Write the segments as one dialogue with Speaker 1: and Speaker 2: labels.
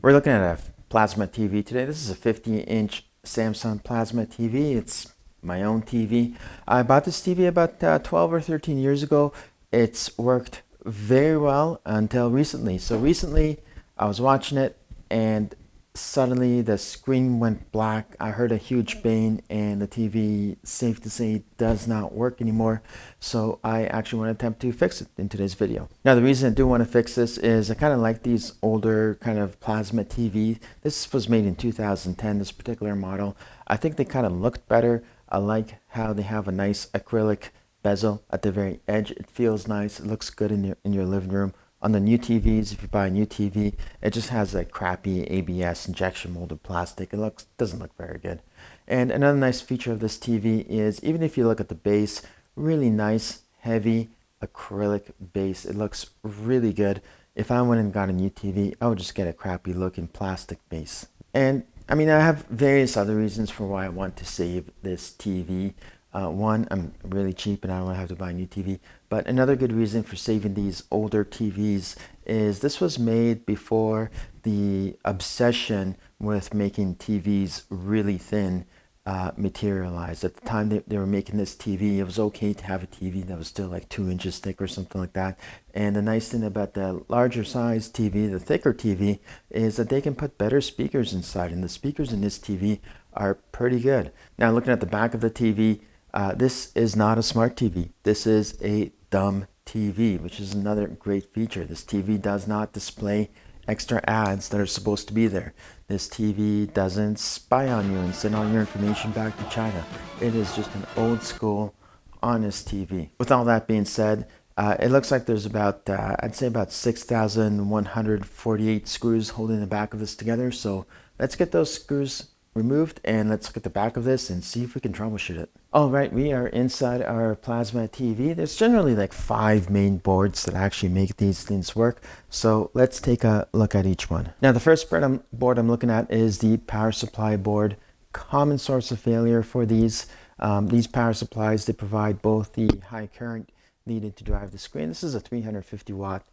Speaker 1: We're looking at a plasma TV today. This is a 50-inch Samsung plasma TV. It's my own TV. I bought this TV about 12 or 13 years ago. It's worked very well until recently. So recently I was watching it and suddenly the screen went black. I heard a huge bang and the TV, safe to say, does not work anymore. So I actually want to attempt to fix it in today's video. Now the reason I do want to fix this is I kind of like these older kind of plasma TV. This was made in 2010, this particular model. I think they kind of looked better. I like how they have a nice acrylic bezel at the very edge. It feels nice. It looks good in your living room. On the new TVs, if you buy a new TV, it just has like crappy ABS injection molded plastic. It doesn't look very good. And another nice feature of this TV is even if you look at the base, really nice, heavy acrylic base. It looks really good. If I went and got a new TV, I would just get a crappy looking plastic base. And I mean, I have various other reasons for why I want to save this TV. One, I'm really cheap and I don't want to have to buy a new TV. But another good reason for saving these older TVs is this was made before the obsession with making TVs really thin materialized. At the time they were making this TV, it was okay to have a TV that was still like 2 inches thick or something like that. And the nice thing about the larger size TV, the thicker TV, is that they can put better speakers inside. And the speakers in this TV are pretty good. Now looking at the back of the TV, this is not a smart TV. This is a dumb TV, which is another great feature. This TV does not display extra ads that are supposed to be there. This TV doesn't spy on you and send all your information back to China. It is just an old school, honest TV. With all that being said, it looks like there's about, I'd say about 6,148 screws holding the back of this together. So let's get those screws removed and let's look at the back of this and see if we can troubleshoot it. All right, we are inside our plasma TV. There's generally like 5 main boards that actually make these things work. So let's take a look at each one. Now the first board I'm looking at is the power supply board. Common source of failure for these power supplies. They provide both the high current needed to drive the screen. This is a 350 watt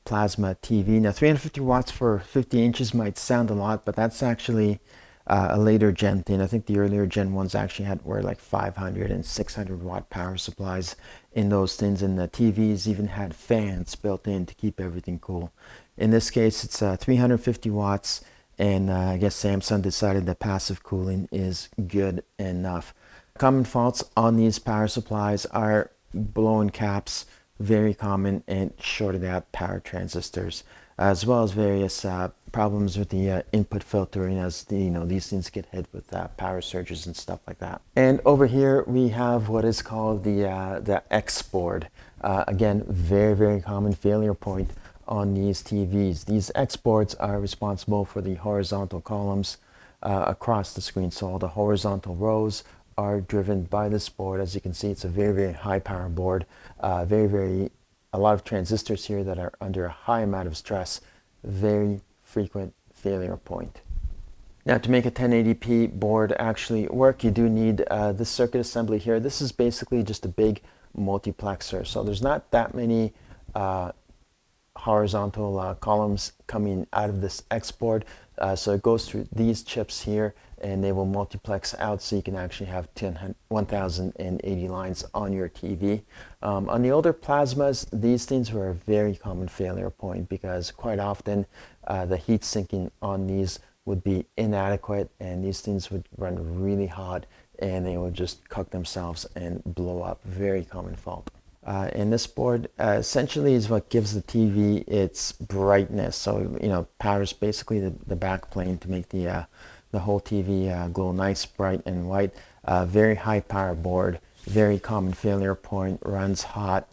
Speaker 1: plasma TV. Now 350 watts for 50 inches might sound a lot, but that's actually a later gen thing. I think the earlier gen ones actually were like 500 and 600 watt power supplies in those things, and the TVs even had fans built in to keep everything cool. In this case, it's 350 watts, and I guess Samsung decided that passive cooling is good enough. Common faults on these power supplies are blown caps, very common, and shorted out power transistors, as well as various problems with the input filtering as these things get hit with power surges and stuff like that. And over here we have what is called the X board. Again, very common failure point on these TVs. These X boards are responsible for the horizontal columns across the screen. So all the horizontal rows are driven by this board. As you can see, it's a very high power board. A lot of transistors here that are under a high amount of stress. Very frequent failure point. Now to make a 1080p board actually work, you do need this circuit assembly here. This is basically just a big multiplexer. So there's not that many horizontal columns coming out of this X board. So it goes through these chips here and they will multiplex out so you can actually have 1080 lines on your TV. On the older plasmas, these things were a very common failure point because quite often the heat sinking on these would be inadequate and these things would run really hot and they would just cook themselves and blow up. Very common fault. And this board essentially is what gives the TV its brightness. So, powers basically the back plane to make the whole TV glow nice, bright, and white. Very high power board, very common failure point, runs hot,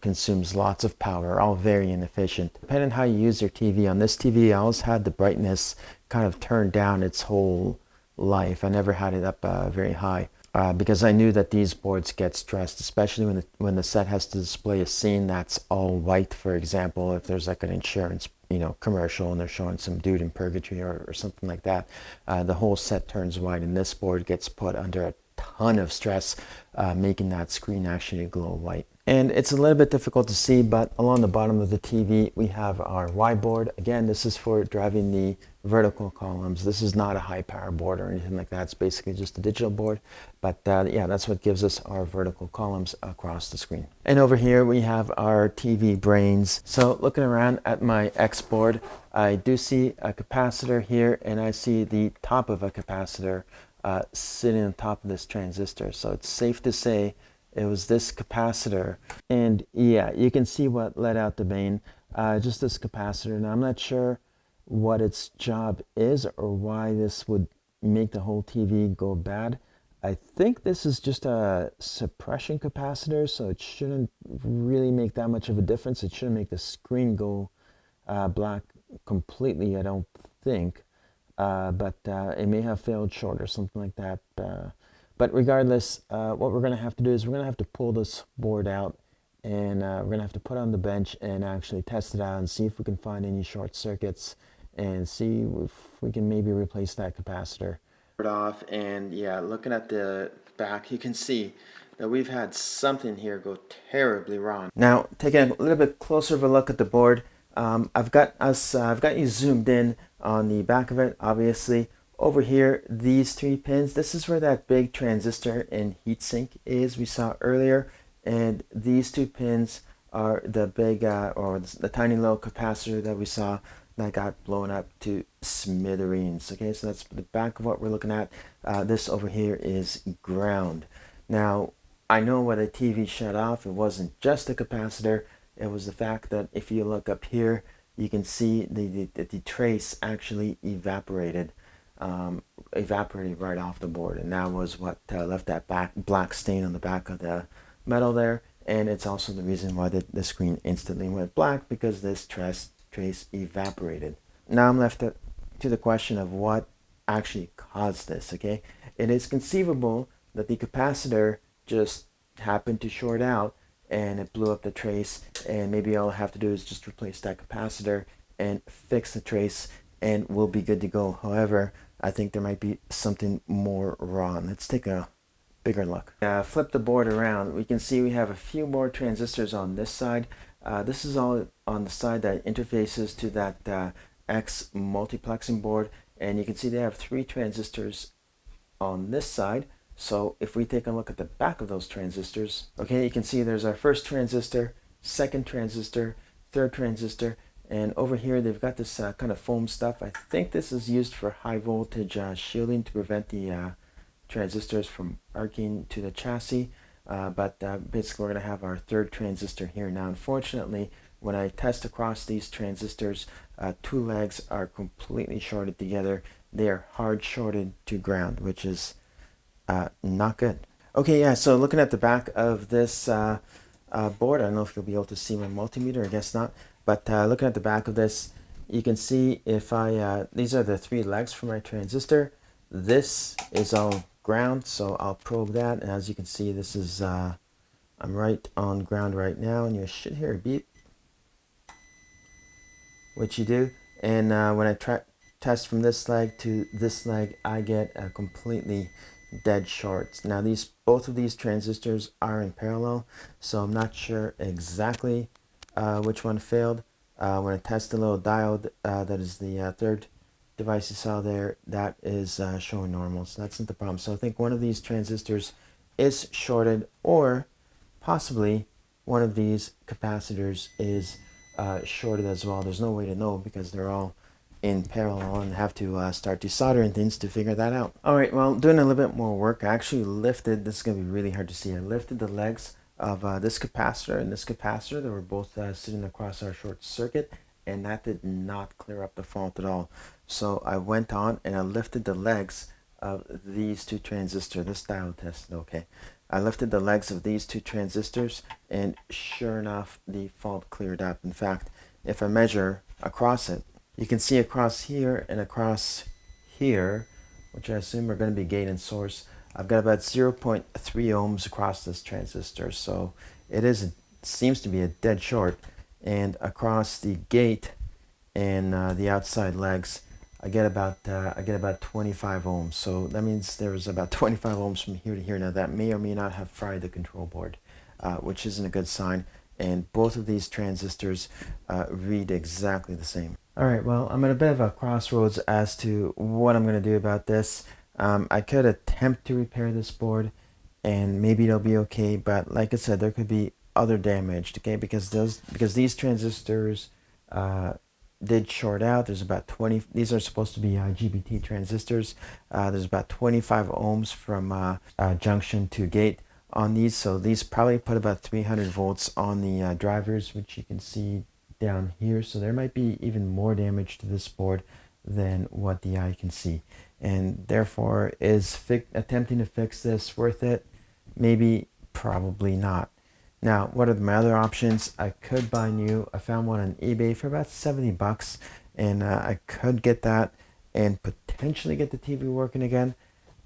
Speaker 1: consumes lots of power, all very inefficient. Depending on how you use your TV, on this TV I always had the brightness kind of turned down its whole life. I never had it up very high. Because I knew that these boards get stressed, especially when the set has to display a scene that's all white. For example, if there's like an insurance commercial and they're showing some dude in purgatory or something like that, the whole set turns white and this board gets put under a ton of stress making that screen actually glow white. And it's a little bit difficult to see, but along the bottom of the TV, we have our Y board. Again, this is for driving the vertical columns. This is not a high power board or anything like that. It's basically just a digital board. But yeah, that's what gives us our vertical columns across the screen. And over here, we have our TV brains. So looking around at my X board, I do see a capacitor here, and I see the top of a capacitor sitting on top of this transistor. So it's safe to say it was this capacitor. And yeah, you can see what let out the main, just this capacitor. Now I'm not sure what its job is or why this would make the whole TV go bad. I think this is just a suppression capacitor, so it shouldn't really make that much of a difference. It shouldn't make the screen go black completely, I don't think. But it may have failed short or something like that. But regardless, what we're going to have to do is we're going to have to pull this board out, and we're going to have to put it on the bench and actually test it out and see if we can find any short circuits and see if we can maybe replace that capacitor. Off, and yeah, looking at the back, you can see that we've had something here go terribly wrong. Now, taking a little bit closer of a look at the board, I've got you zoomed in on the back of it. Obviously, over here, these 3 pins, this is where that big transistor and heatsink is we saw earlier, and these 2 pins are the big or the tiny little capacitor that we saw that got blown up to smithereens. Okay, so that's the back of what we're looking at. This over here is ground. Now, I know when the TV shut off, it wasn't just a capacitor. It was the fact that if you look up here, you can see the trace actually evaporated right off the board, and that was what left that black stain on the back of the metal there. And it's also the reason why the screen instantly went black, because this trace evaporated. Now I'm left to the question of what actually caused this. Okay, it is conceivable that the capacitor just happened to short out and it blew up the trace, and maybe all I have to do is just replace that capacitor and fix the trace and we'll be good to go. However, I think there might be something more wrong. Let's take a bigger look. Flip the board around. We can see we have a few more transistors on this side. This is all on the side that interfaces to that X multiplexing board, and you can see they have 3 transistors on this side. So if we take a look at the back of those transistors, okay, you can see there's our first transistor, second transistor, third transistor, and over here they've got this kind of foam stuff. I think this is used for high voltage shielding to prevent the transistors from arcing to the chassis. But basically we're going to have our third transistor here. Now, unfortunately, when I test across these transistors, 2 legs are completely shorted together. They are hard shorted to ground, which is not good. Okay, yeah, so looking at the back of this board, I don't know if you'll be able to see my multimeter, I guess not, but looking at the back of this, you can see if I, these are the 3 legs for my transistor. This is all ground, so I'll probe that, and as you can see, this is, I'm right on ground right now, and you should hear a beep, which you do, and when I test from this leg to this leg, I get a completely dead short. Now both of these transistors are in parallel, so I'm not sure exactly which one failed. When I test the little diode, that is the third device you saw there, that is showing normal, so that's not the problem. So I think one of these transistors is shorted, or possibly one of these capacitors is shorted as well. There's no way to know because they're all in parallel, and have to start desoldering things to figure that out. Alright, well, doing a little bit more work, I actually lifted, this is going to be really hard to see, I lifted the legs of this capacitor and this capacitor. They were both sitting across our short circuit, and that did not clear up the fault at all. So I went on and I lifted the legs of these 2 transistors. This diode tested okay. I lifted the legs of these 2 transistors, and sure enough, the fault cleared up. In fact, if I measure across it, you can see across here and across here, which I assume are going to be gate and source, I've got about 0.3 ohms across this transistor. So it seems to be a dead short. And across the gate and the outside legs, I get about 25 ohms. So that means there's about 25 ohms from here to here. Now that may or may not have fried the control board, which isn't a good sign. And both of these transistors read exactly the same. All right, well, I'm at a bit of a crossroads as to what I'm going to do about this. I could attempt to repair this board and maybe it'll be okay, but like I said, there could be other damage, okay, because these transistors uh, did short out. There's about 20, these are supposed to be IGBT transistors. There's about 25 ohms from junction to gate on these, so these probably put about 300 volts on the drivers, which you can see down here. So there might be even more damage to this board than what the eye can see, and therefore is attempting to fix this worth it? Maybe, probably not. Now, what are my other options? I could buy new. I found one on eBay for about 70 bucks, and I could get that and potentially get the TV working again.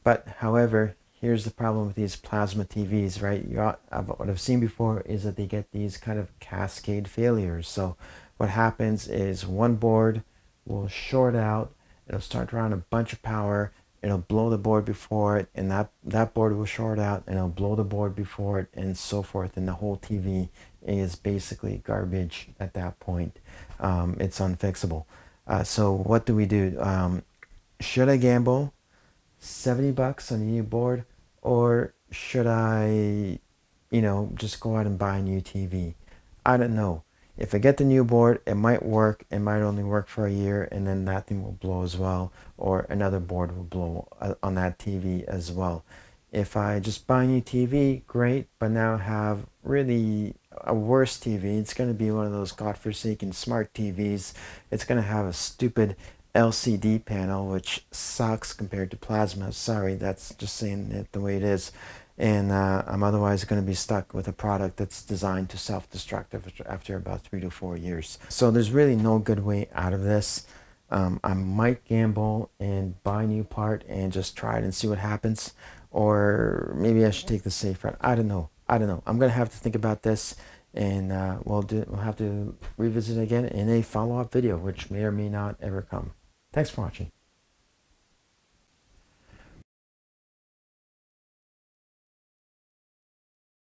Speaker 1: But however, here's the problem with these plasma TVs, right? What I've seen before is that they get these kind of cascade failures. So what happens is one board will short out, it'll start drawing a bunch of power, it'll blow the board before it, and that board will short out, and it'll blow the board before it, and so forth, and the whole TV is basically garbage at that point. It's unfixable. So what do we do? Should I gamble 70 bucks on a new board, or should I, just go out and buy a new TV? I don't know. If I get the new board, it might work. It might only work for a year, and then that thing will blow as well, or another board will blow on that TV as well. If I just buy a new TV, great, but now have really a worse TV. It's going to be one of those godforsaken smart TVs. It's going to have a stupid LCD panel, which sucks compared to plasma. Sorry, that's just saying it the way it is. And I'm otherwise going to be stuck with a product that's designed to self-destruct after about 3 to 4 years. So there's really no good way out of this. I might gamble and buy a new part and just try it and see what happens. Or maybe I should take the safe route. I don't know. I'm going to have to think about this, and we'll have to revisit it again in a follow-up video, which may or may not ever come. Thanks for watching.